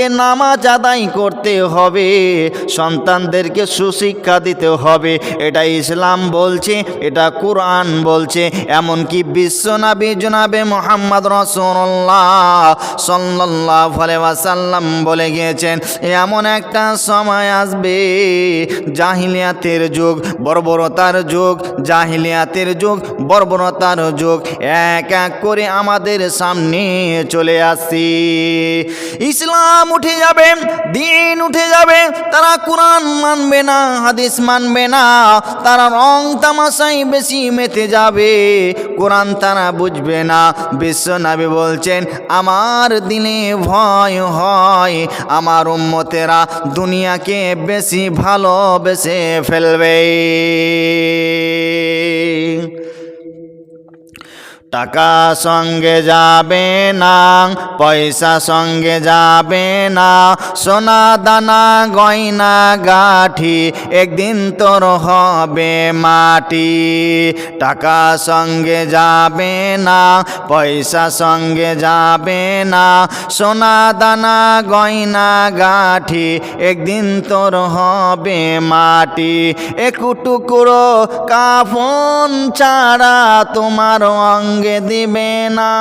আমাদেরকে নামাজ আদায় করতে হবে, সন্তানদেরকে সুশিক্ষা দিতে হবে। এটা ইসলাম বলছে, এটা কোরআন বলছে। এমনকি বিশ্বনবী জনাবে মুহাম্মদ রাসূলুল্লাহ সাল্লাল্লাহু আলাইহি ওয়াসাল্লাম বলে গিয়েছেন, এমন একটা সময় আসবে, জাহিলিয়াতের যুগ, বর্বরতার যুগ, জাহিলিয়াতের যুগ, বর্বরতার যুগ এক এক করে আমাদের সামনে চলে আসছে। ইসলাম উঠে যাবে, দিন উঠে যাবে, তারা কোরআন মানবে না, হাদিস মানবে না, তারা রং তামাশায় বেশি মেতে যাবে, কোরআন তারা বুঝবে না। বিশ্বনবী বলছেন, আমার দিলে ভয় হয় আমার উম্মতেরা দুনিয়াকে বেশি ভালোবেসে ফেলবে। টাকা সঙ্গে যাবে না, পয়সা সঙ্গে যাবে না, সোনা দানা গয়না গাঠি একদিন তোর হবে মাটি। টাকা সঙ্গে যাবে না, পয়সা সঙ্গে যাবে না, সোনা দানা গয়না গাঠি একদিন তোর হবে মাটি। একটু টুকরো কাফন ছাড়া তোমার অঙ্গে দিবে না।